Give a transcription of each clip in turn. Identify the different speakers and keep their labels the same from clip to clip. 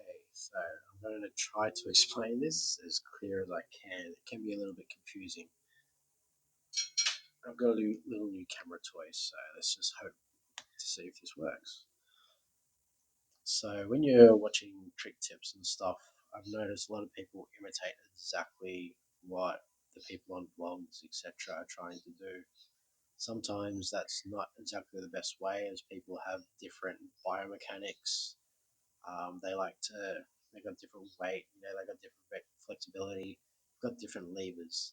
Speaker 1: Okay, so I'm going to try to explain this as clear as I can. It can be a little bit confusing. I've got a little new camera toy, so let's just hope to see if this works. So when you're watching trick tips and stuff, I've noticed a lot of people imitate exactly what the people on blogs, etc., are trying to do. Sometimes that's not exactly the best way, as people have different biomechanics. They like to, they've got different weight, they've got different flexibility, got different levers.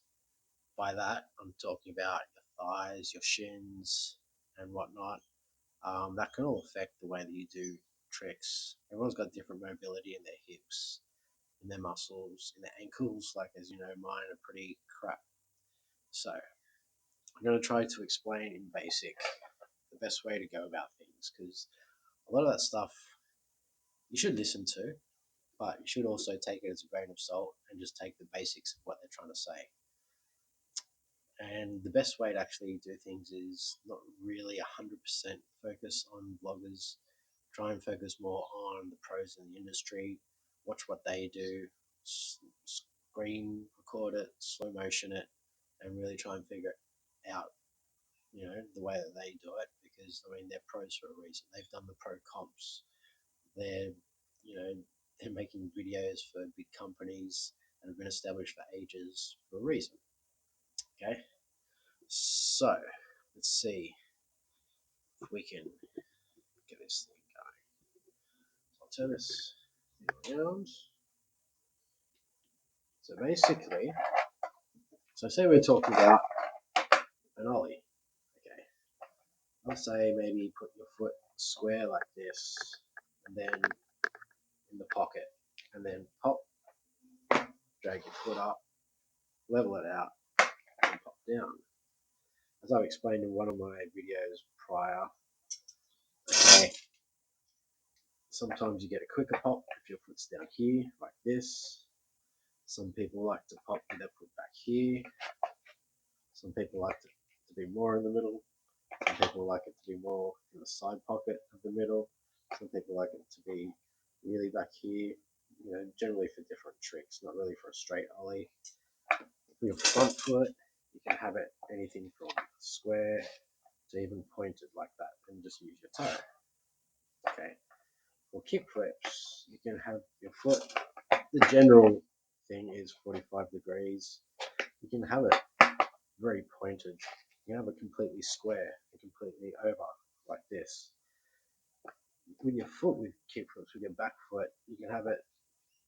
Speaker 1: By that, I'm talking about your thighs, your shins, and whatnot. That can all affect the way that you do tricks. Everyone's got different mobility in their hips, in their muscles, in their ankles. Like, as you know, mine are pretty crap. So I'm going to try to explain in basic the best way to go about things, because a lot of that stuff you should listen to, but you should also take it as a grain of salt and just take the basics of what they're trying to say. And the best way to actually do things is not really 100% focus on bloggers. Try and focus more on the pros in the industry. Watch what they do, screen record it, slow motion it, and really try and figure out, the way that they do it. Because I mean, they're pros for a reason. They've done the pro comps. They're, you know, they're making videos for big companies and have been established for ages for a reason. Okay, so let's see if we can get this thing going. So I'll turn this thing around. So basically, so say we're talking about an ollie. Okay, I'll say maybe put your foot square like this, and then in the pocket, and then pop, drag your foot up, level it out, and pop down. As I've explained in one of my videos prior, okay, sometimes you get a quicker pop if your foot's down here, like this. Some people like to pop with their foot back here. Some people like to be more in the middle. Some people like it to be more in the side pocket of the middle. Some people like it to be really back here, generally for different tricks, not really for a straight ollie. For your front foot, you can have it anything from square to even pointed like that, and just use your toe. Okay. For kick flips, you can have your foot, the general thing is 45 degrees. You can have it very pointed. You can have it completely square and completely over like this. With your foot, with kick flips, with your back foot, you can have it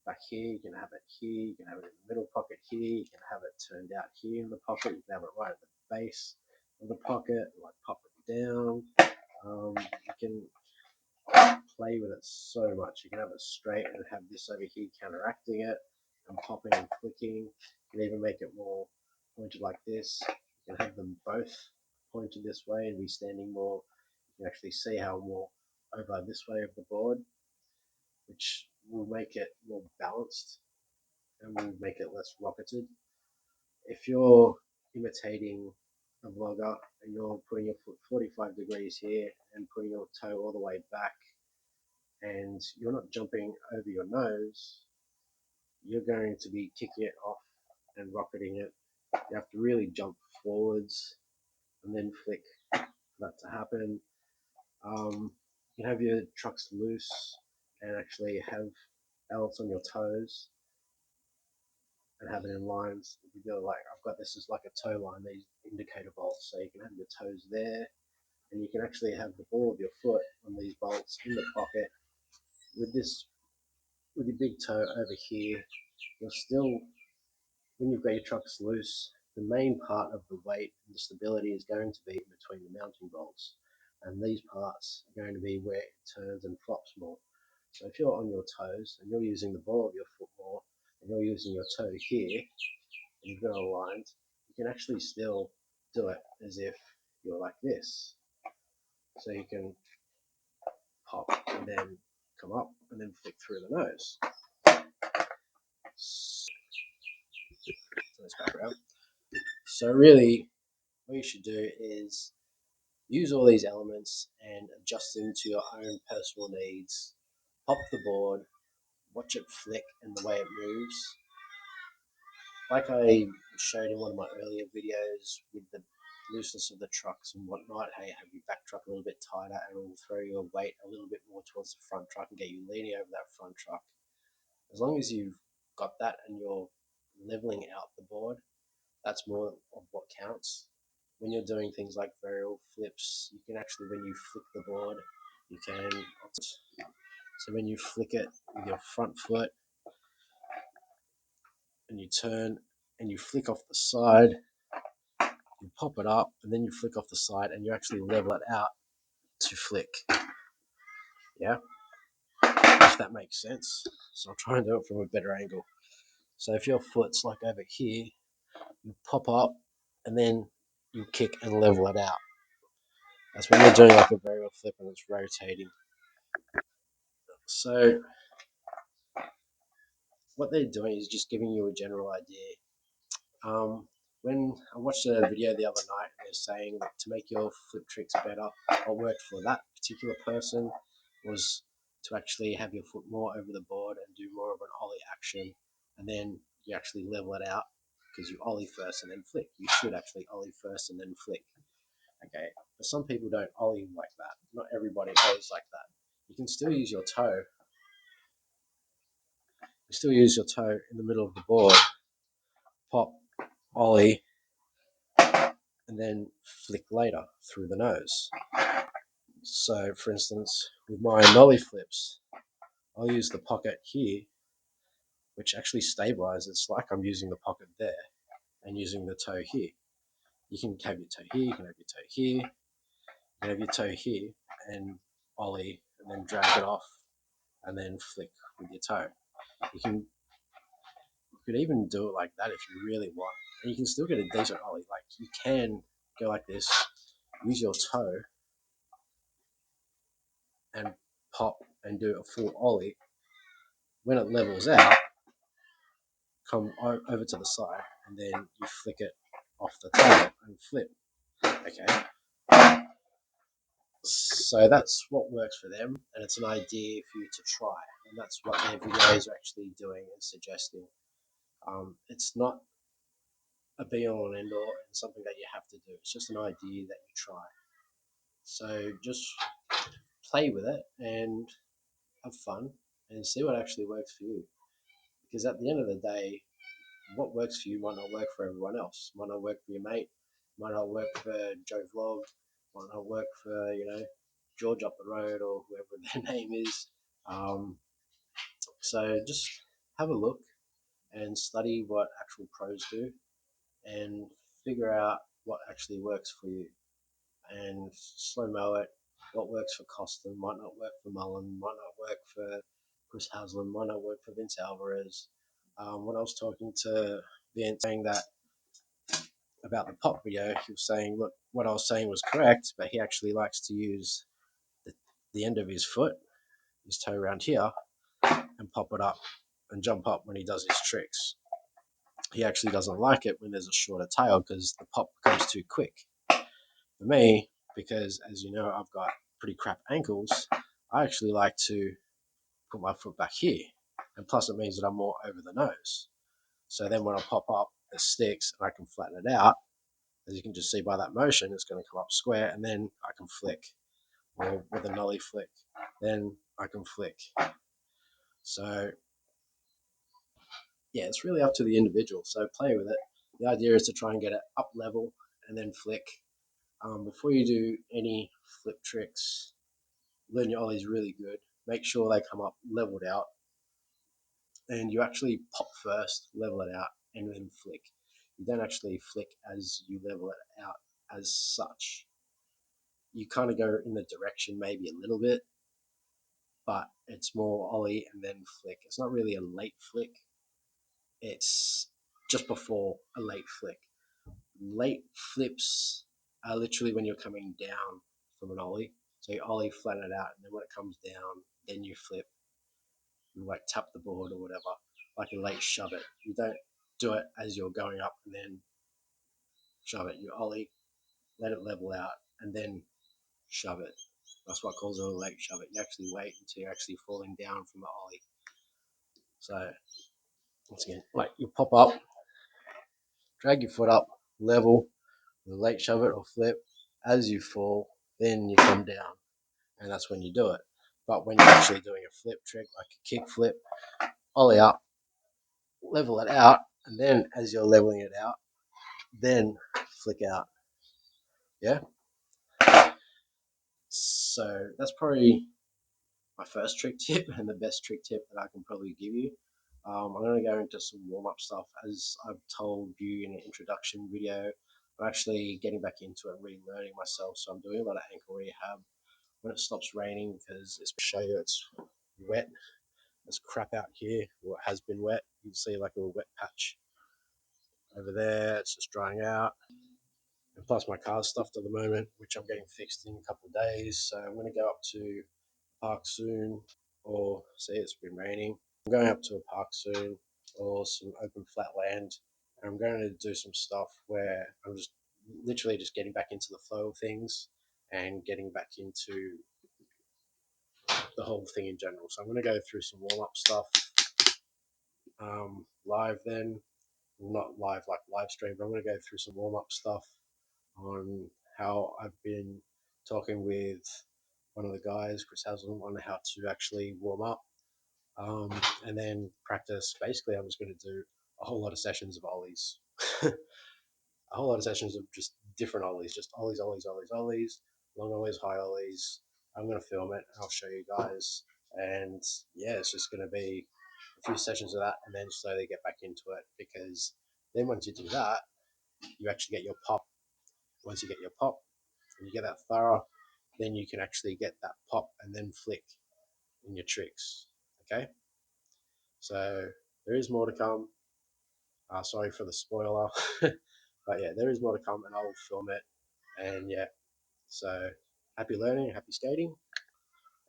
Speaker 1: back here, you can have it here, you can have it in the middle pocket here, you can have it turned out here in the pocket, you can have it right at the base of the pocket, like pop it down. You can play with it so much. You can have it straight and have this over here counteracting it and popping and flicking. You can even make it more pointed like this. You can have them both pointed this way and be standing more. You can actually see how more over this way of the board, which will make it more balanced and will make it less rocketed. If you're imitating a vlogger and you're putting your foot 45 degrees here and putting your toe all the way back, and you're not jumping over your nose, you're going to be kicking it off and rocketing it. You have to really jump forwards and then flick for that to happen. You can have your trucks loose and actually have belts on your toes and have it in lines. If you go like, I've got this as like a toe line, these indicator bolts, so you can have your toes there, and you can actually have the ball of your foot on these bolts in the pocket with this, with your big toe over here. You're still, when you've got your trucks loose, the main part of the weight and the stability is going to be between the mounting bolts, and these parts are going to be where it turns and flops more. So if you're on your toes and you're using the ball of your foot more, and you're using your toe here, and you've got it aligned, you can actually still do it as if you're like this. So you can pop and then come up and then flick through the nose. So let's back around. So really, what you should do is use all these elements and adjust them to your own personal needs. Pop the board, watch it flick and the way it moves. Like I showed in one of my earlier videos with the looseness of the trucks and whatnot, hey, have your back truck a little bit tighter and it will throw your weight a little bit more towards the front truck and get you leaning over that front truck. As long as you've got that and you're leveling out the board, that's more of what counts. When you're doing things like varial flips, you can actually, when you flick the board, you can, so when you flick it with your front foot and you turn and you flick off the side, you pop it up and then you flick off the side and you actually level it out to flick. Yeah, if that makes sense. So I'll try and do it from a better angle. So if your foot's like over here, you pop up and then you kick and level it out. That's when you're doing like a varial flip and it's rotating. So what they're doing is just giving you a general idea. When I watched a video the other night, they're saying that to make your flip tricks better, what worked for that particular person was to actually have your foot more over the board and do more of an ollie action, and then you actually level it out because you ollie first and then flick. You should actually ollie first and then flick. Okay, but some people don't ollie like that. Not everybody ollies like that. You can still use your toe. You still use your toe in the middle of the board, pop, ollie, and then flick later through the nose. So for instance, with my nollie flips, I'll use the pocket here, which actually stabilizes. It's like I'm using the pocket there and using the toe here. You can have your toe here, you can have your toe here, you can have your toe here and ollie and then drag it off and then flick with your toe. You could even do it like that if you really want. And you can still get a decent ollie. Like you can go like this, use your toe and pop and do a full ollie. When it levels out, come over to the side and then you flick it off the tail and flip. Okay, so that's what works for them, and it's an idea for you to try, and that's what their videos are actually doing and suggesting. It's not a be all and end all and something that you have to do. It's just an idea that you try. So just play with it and have fun and see what actually works for you. Because at the end of the day, what works for you might not work for everyone else. Might not work for your mate. Might not work for Joe Vlog. Might not work for George up the road or whoever their name is. So just have a look and study what actual pros do and figure out what actually works for you. And slow mo it. What works for Costin might not work for Mullen, might not work for Chris Haslam, might not work for Vince Alvarez. When I was talking to Vince saying that about the pop video, he was saying, look, what I was saying was correct, but he actually likes to use the end of his foot, his toe around here, and pop it up and jump up when he does his tricks. He actually doesn't like it when there's a shorter tail because the pop comes too quick. For me, because as you know, I've got pretty crap ankles, I actually like to put my foot back here. And plus it means that I'm more over the nose. So then when I pop up, it sticks and I can flatten it out. As you can just see by that motion, it's going to come up square and then I can flick. Or with a nollie flick, then I can flick. So yeah, it's really up to the individual. So play with it. The idea is to try and get it up level and then flick. Before you do any flip tricks, learn your ollies really good. Make sure they come up leveled out, and you actually pop first, level it out, and then flick. You don't actually flick as you level it out as such. You kind of go in the direction maybe a little bit, but it's more ollie and then flick. It's not really a late flick. It's just before a late flick. Late flips are literally when you're coming down from an ollie. So you ollie, flatten it out, and then when it comes down, then you flip. You like tap the board or whatever, like a late shove it. You don't do it as you're going up and then shove it. You ollie, let it level out, and then shove it. That's what calls it a late shove it. You actually wait until you're actually falling down from the ollie. So once again, like you pop up, drag your foot up, level, late shove it or flip. As you fall, then you come down, and that's when you do it. But when you're actually doing a flip trick, like a kick flip, ollie up, level it out, and then as you're leveling it out, then flick out. Yeah. So that's probably my first trick tip and the best trick tip that I can probably give you. I'm going to go into some warm-up stuff. As I've told you in an introduction video, I'm actually getting back into it, relearning myself. So I'm doing a lot of ankle rehab when it stops raining, because it's show you it's wet. There's crap out here, or it has been wet. You can see like a little wet patch over there. It's just drying out. And plus my car's stuffed at the moment, which I'm getting fixed in a couple of days. So I'm going to go up to park soon, or see it's been raining. I'm going up to a park soon, or some open flat land. And I'm going to do some stuff where I'm just literally just getting back into the flow of things and getting back into the whole thing in general. So I'm going to go through some warm-up stuff live then, not live like live stream, but I'm going to go through some warm-up stuff on how I've been talking with one of the guys, Chris Haslam, on how to actually warm up. And then practice. Basically, I'm just going to do a whole lot of sessions of ollies. A whole lot of sessions of just different ollies, just ollies, ollies, ollies, ollies, long ollies, high ollies. I'm going to film it. I'll show you guys. And yeah, it's just going to be a few sessions of that, and then slowly get back into it, because then once you do that, you actually get your pop. Once you get your pop and you get that thorough, then you can actually get that pop and then flick in your tricks. Okay, so there is more to come. Sorry for the spoiler, but yeah, there is more to come, and I will film it. And yeah, so happy learning, happy skating,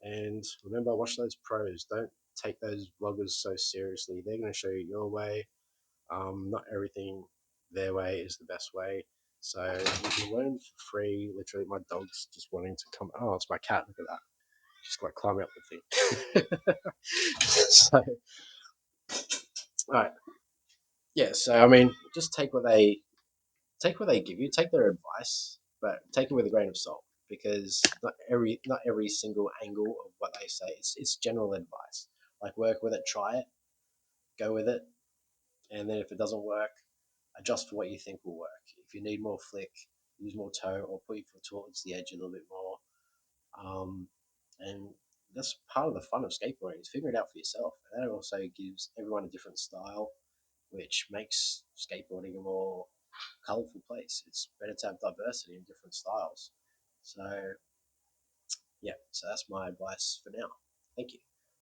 Speaker 1: and remember, watch those pros. Don't take those vloggers so seriously. They're going to show you your way. Not everything their way is the best way. So you can learn for free. Literally, my dog's just wanting to come. Oh, it's my cat. Look at that. She's like climbing up the thing. So, all right. Yeah. So I mean, just take what they give you. Take their advice, but take it with a grain of salt, because not every single angle of what they say. It's general advice. Like, work with it, try it, go with it, and then if it doesn't work, adjust for what you think will work. If you need more flick, use more toe, or put your foot towards the edge a little bit more. And that's part of the fun of skateboarding, is figuring it out for yourself. And that also gives everyone a different style, which makes skateboarding a more colourful place. It's better to have diversity in different styles. So yeah, so that's my advice for now. Thank you.